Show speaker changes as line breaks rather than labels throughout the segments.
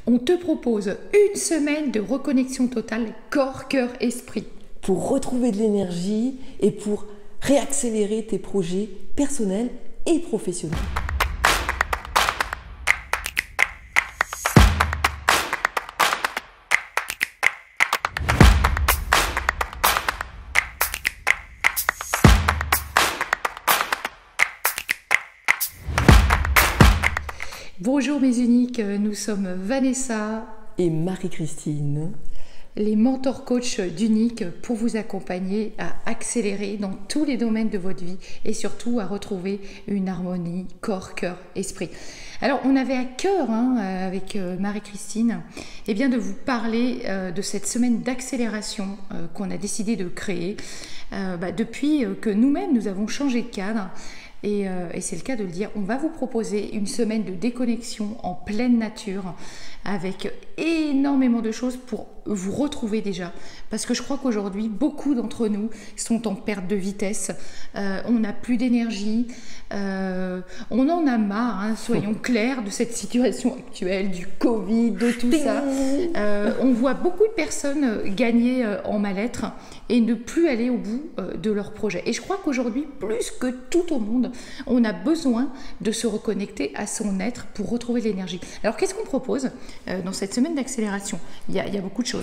On te propose une semaine de reconnexion totale corps, cœur, esprit.
Pour retrouver de l'énergie et pour réaccélérer tes projets personnels et professionnels.
Bonjour mes uniques, nous sommes Vanessa
et Marie-Christine,
les mentors coachs d'Unique pour vous accompagner à accélérer dans tous les domaines de votre vie et surtout à retrouver une harmonie corps, cœur, esprit. Alors on avait à cœur avec Marie-Christine de vous parler de cette semaine d'accélération qu'on a décidé de créer depuis que nous-mêmes nous avons changé de cadre. Et c'est le cas de le dire, on va vous proposer une semaine de déconnexion en pleine nature avec énormément de choses pour vous retrouver déjà. Parce que je crois qu'aujourd'hui, beaucoup d'entre nous sont en perte de vitesse, on n'a plus d'énergie, on en a marre, soyons clairs, de cette situation actuelle, du Covid, de tout ça. On voit beaucoup de personnes gagner en mal-être et ne plus aller au bout de leur projet. Et je crois qu'aujourd'hui, plus que tout au monde, on a besoin de se reconnecter à son être pour retrouver l'énergie. Alors qu'est-ce qu'on propose dans cette semaine d'accélération? Il y a beaucoup de choses.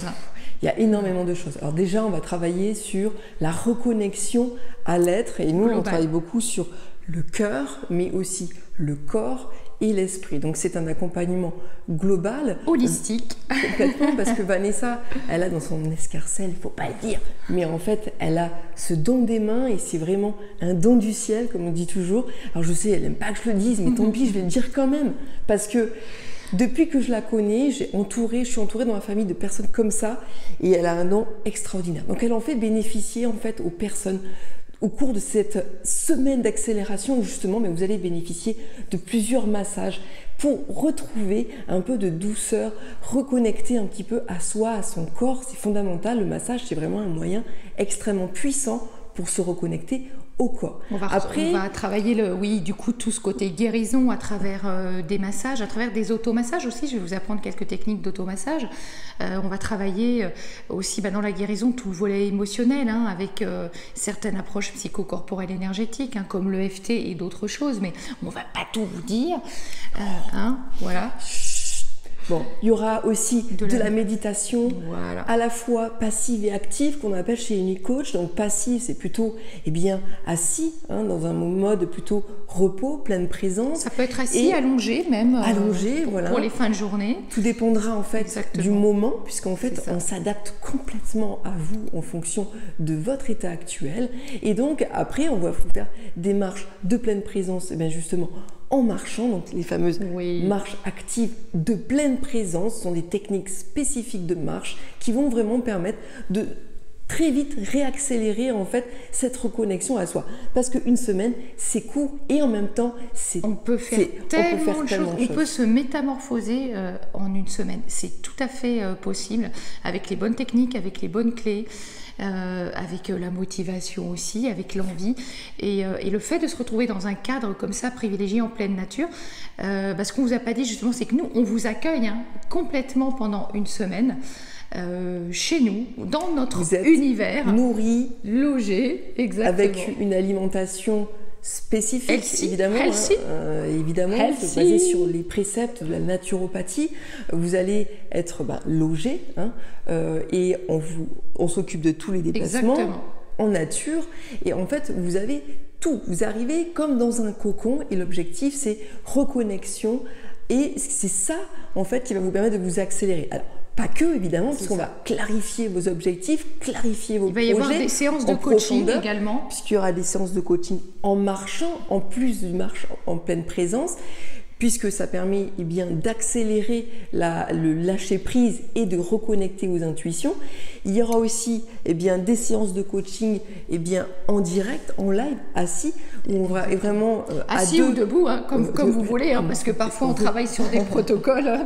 Il y a énormément de choses. Alors déjà, on va travailler sur la reconnexion à l'être. Et nous, on travaille beaucoup sur le cœur, mais aussi le corps et l'esprit. Donc c'est un accompagnement global.
Holistique.
Complètement, parce que Vanessa, elle a dans son escarcelle, il ne faut pas le dire, mais en fait, elle a ce don des mains et c'est vraiment un don du ciel, comme on dit toujours. Alors je sais, elle n'aime pas que je le dise, mais tant pis, je vais le dire quand même. Parce que depuis que je la connais, je suis entourée dans ma famille de personnes comme ça et elle a un don extraordinaire. Donc elle en fait bénéficier en fait aux personnes au cours de cette semaine d'accélération où justement vous allez bénéficier de plusieurs massages pour retrouver un peu de douceur, reconnecter un petit peu à soi, à son corps. C'est fondamental, le massage c'est vraiment un moyen extrêmement puissant pour se reconnecter au corps.
On va travailler tout ce côté guérison à travers des massages, à travers des automassages aussi. Je vais vous apprendre quelques techniques d'automassage. On va travailler aussi dans la guérison tout le volet émotionnel avec certaines approches psychocorporelles énergétiques comme l'EFT et d'autres choses, mais on ne va pas tout vous dire. Voilà.
Bon, il y aura aussi de la méditation, à la fois passive et active, qu'on appelle chez Unique Coach. Donc passive, c'est plutôt assis, dans un mode plutôt repos, pleine présence.
Ça peut être assis, allongé même.
Allongé,
pour les fins de journée.
Tout dépendra en fait du moment, puisqu'en fait on s'adapte complètement à vous en fonction de votre état actuel. Et donc après, on va vous faire des marches de pleine présence, justement en marchant, donc les fameuses marches actives de pleine présence sont des techniques spécifiques de marche qui vont vraiment permettre de très vite réaccélérer en fait cette reconnexion à soi. Parce qu'une semaine, c'est court et en même temps,
on peut faire tellement de choses. On peut se métamorphoser en une semaine. C'est tout à fait possible avec les bonnes techniques, avec les bonnes clés. Avec la motivation aussi, avec l'envie et le fait de se retrouver dans un cadre comme ça privilégié en pleine nature, ce qu'on vous a pas dit justement, c'est que nous on vous accueille complètement pendant une semaine chez nous, dans notre univers,
nourris,
logés, exactement,
avec une alimentation spécifique, évidemment, basé sur les préceptes de la naturopathie. Vous allez être logé et on s'occupe de tous les déplacements en nature et en fait vous avez tout, vous arrivez comme dans un cocon et l'objectif c'est reconnexion et c'est ça en fait qui va vous permettre de vous accélérer. Alors pas que, évidemment, puisqu'on va clarifier vos objectifs, clarifier vos projets.
Il va y avoir des séances de coaching également.
Puisqu'il y aura des séances de coaching en marchant, en plus d'une marche en pleine présence, puisque ça permet d'accélérer le lâcher-prise et de reconnecter aux intuitions. Il y aura aussi des séances de coaching en direct, en live, assis, où on va vraiment
assis ou debout, comme vous voulez, parce que parfois on travaille sur des protocoles.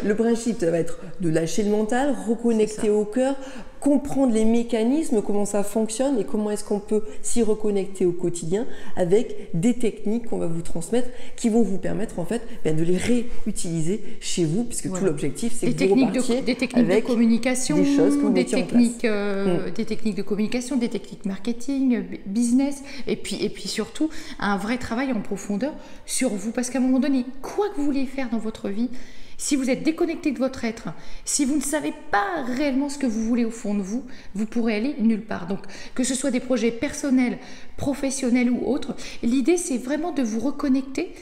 Le principe, ça va être de lâcher le mental, reconnecter au cœur, comprendre les mécanismes, comment ça fonctionne et comment est-ce qu'on peut s'y reconnecter au quotidien avec des techniques qu'on va vous transmettre qui vont vous permettre en fait de les réutiliser chez vous, puisque tout l'objectif c'est que vous repartiez
des techniques de communication,
des choses que vous
des techniques de communication, des techniques marketing, business, et puis surtout un vrai travail en profondeur sur vous, parce qu'à un moment donné, quoi que vous vouliez faire dans votre vie, si vous êtes déconnecté de votre être, si vous ne savez pas réellement ce que vous voulez au fond de vous, vous pourrez aller nulle part. Donc, que ce soit des projets personnels, professionnels ou autres, l'idée c'est vraiment de vous reconnecter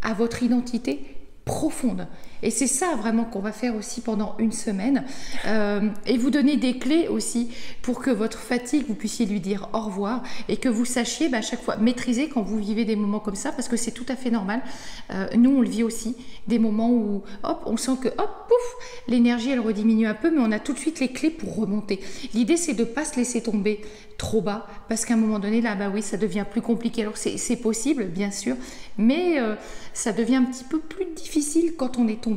à votre identité profonde. Et c'est ça vraiment qu'on va faire aussi pendant une semaine, et vous donner des clés aussi pour que votre fatigue, vous puissiez lui dire au revoir et que vous sachiez à chaque fois maîtriser quand vous vivez des moments comme ça, parce que c'est tout à fait normal. Nous on le vit aussi, des moments où hop, on sent que hop, pouf, l'énergie elle rediminue un peu, mais on a tout de suite les clés pour remonter. L'idée c'est de ne pas se laisser tomber trop bas, parce qu'à un moment donné là, oui, ça devient plus compliqué. Alors c'est possible bien sûr, mais ça devient un petit peu plus difficile quand on est tombé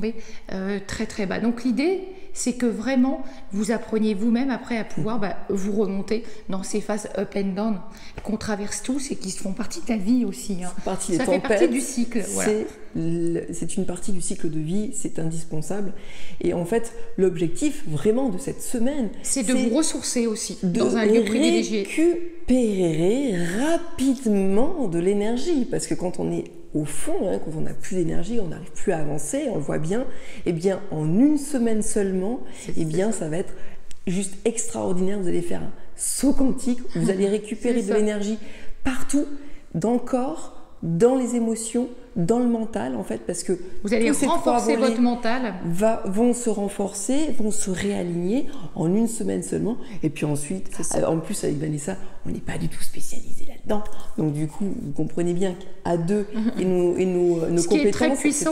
très très bas. Donc l'idée c'est que vraiment vous appreniez vous-même après à pouvoir vous remonter dans ces phases up and down qu'on traverse tous et qui font partie de la vie aussi. Ça fait partie du cycle. Voilà.
C'est une partie du cycle de vie, c'est indispensable. Et en fait, l'objectif vraiment de cette semaine,
c'est de vous ressourcer aussi dans un lieu privilégié.
Récupérer rapidement de l'énergie, parce que quand on est au fond, quand on n'a plus d'énergie, on n'arrive plus à avancer, on le voit bien, et bien en une semaine seulement, ça va être juste extraordinaire. Vous allez faire un saut quantique, vous allez récupérer de l'énergie partout, dans le corps, dans les émotions, dans le mental en fait, parce que
vous allez renforcer votre mental,
vont se renforcer, vont se réaligner en une semaine seulement. Et puis ensuite, en plus avec Vanessa, on n'est pas du tout spécialisé là-dedans, donc du coup vous comprenez bien qu'à deux et nos
ce
compétences,
qui est très puissant,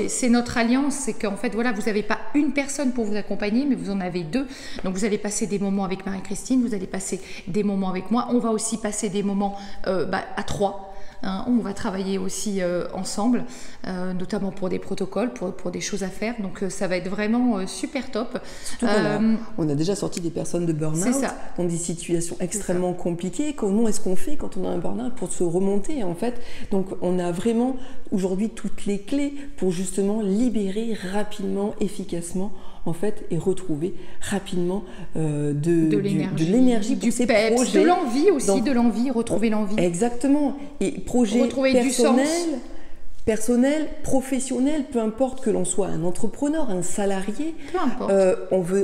c'est notre alliance. C'est qu'en fait voilà, vous n'avez pas une personne pour vous accompagner, mais vous en avez deux. Donc vous allez passer des moments avec Marie-Christine, vous allez passer des moments avec moi, on va aussi passer des moments à trois. On va travailler aussi ensemble, notamment pour des protocoles, pour des choses à faire. Donc ça va être vraiment super top.
On a déjà sorti des personnes de burn-out dans des situations extrêmement compliquées. Comment est-ce qu'on fait quand on a un burn-out pour se remonter en fait? Donc on a vraiment aujourd'hui toutes les clés pour justement libérer rapidement, efficacement en fait, et retrouver rapidement de l'énergie pour ces projets.
De l'envie aussi, retrouver l'envie.
Exactement. Et projets
retrouver du sens.
Personnel, professionnel, peu importe que l'on soit un entrepreneur, un salarié,
peu importe.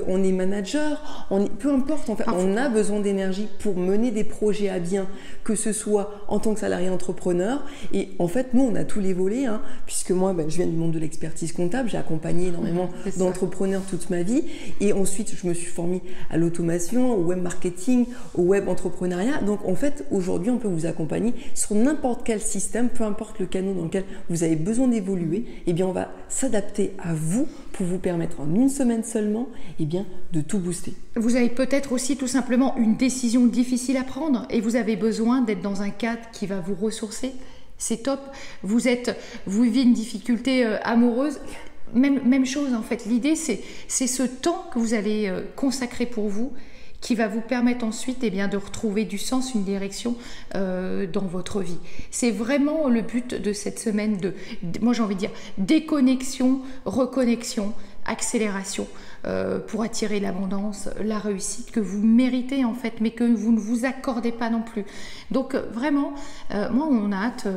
On est manager, peu importe, en fait, on a besoin d'énergie pour mener des projets à bien, que ce soit en tant que salarié entrepreneur. Et en fait, nous, on a tous les volets, puisque moi, je viens du monde de l'expertise comptable, j'ai accompagné énormément d'entrepreneurs toute ma vie. Et ensuite, je me suis formée à l'automation, au web marketing, au web entrepreneuriat. Donc, en fait, aujourd'hui, on peut vous accompagner sur n'importe quel système, peu importe le canal dans lequel vous avez besoin d'évoluer, on va s'adapter à vous pour vous permettre en une semaine seulement de tout booster.
Vous avez peut-être aussi tout simplement une décision difficile à prendre et vous avez besoin d'être dans un cadre qui va vous ressourcer. C'est top. Vous vivez une difficulté amoureuse. Même chose en fait. L'idée c'est ce temps que vous allez consacrer pour vous qui va vous permettre ensuite de retrouver du sens, une direction dans votre vie. C'est vraiment le but de cette semaine moi j'ai envie de dire, déconnexion, reconnexion, accélération pour attirer l'abondance, la réussite que vous méritez en fait, mais que vous ne vous accordez pas non plus. Donc vraiment, moi on a hâte,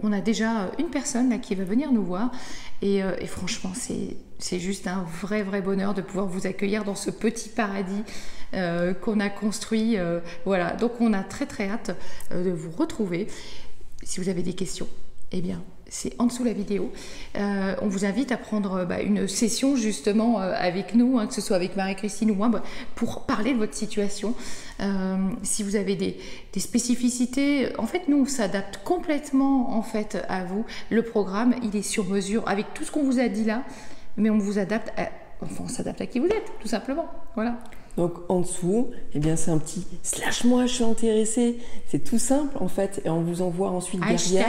on a déjà une personne là qui va venir nous voir et franchement c'est juste un vrai bonheur de pouvoir vous accueillir dans ce petit paradis qu'on a construit. Voilà, donc on a très hâte de vous retrouver. Si vous avez des questions, c'est en dessous de la vidéo. On vous invite à prendre une session justement avec nous, que ce soit avec Marie-Christine ou moi, pour parler de votre situation. Si vous avez des spécificités, en fait, nous, on s'adapte complètement en fait, à vous. Le programme, il est sur mesure avec tout ce qu'on vous a dit là, mais on vous adapte on s'adapte à qui vous êtes, tout simplement. Voilà.
Donc en dessous, eh bien c'est un petit slash moi je suis intéressée. C'est tout simple en fait et on vous envoie ensuite derrière.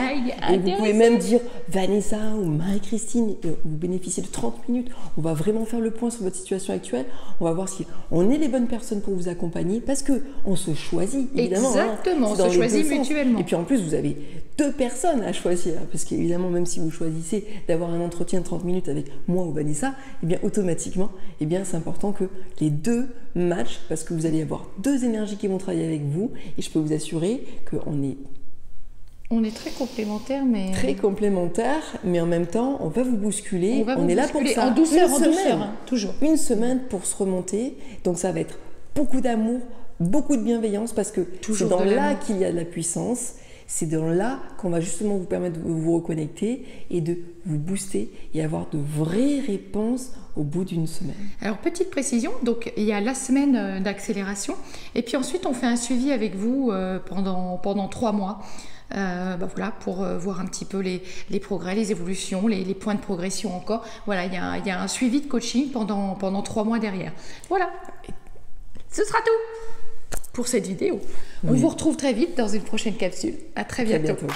Et vous pouvez même dire Vanessa ou Marie-Christine, vous bénéficiez de 30 minutes. On va vraiment faire le point sur votre situation actuelle. On va voir si on est les bonnes personnes pour vous accompagner parce que on se choisit évidemment.
Exactement, on se choisit mutuellement.
Et puis en plus vous avez 2 personnes à choisir parce qu'évidemment même si vous choisissez d'avoir un entretien de 30 minutes avec moi ou Vanessa, eh bien automatiquement, eh bien c'est important que les 2 matchent parce que vous allez avoir 2 énergies qui vont travailler avec vous et je peux vous assurer qu'on est
très complémentaires, mais
très complémentaires, mais en même temps, on va vous bousculer. On est là pour ça.
En douceur, toujours.
Une semaine pour se remonter. Donc ça va être beaucoup d'amour, beaucoup de bienveillance parce que c'est dans là qu'il y a de la puissance. C'est dans là qu'on va justement vous permettre de vous reconnecter et de vous booster et avoir de vraies réponses au bout d'une semaine.
Alors, petite précision, donc il y a la semaine d'accélération et puis ensuite on fait un suivi avec vous pendant 3 mois. Voilà, pour voir un petit peu les progrès, les évolutions, les points de progression encore. Voilà, il y a un suivi de coaching pendant 3 mois derrière. Voilà, ce sera tout pour cette vidéo. On vous retrouve très vite dans une prochaine capsule. À très bientôt.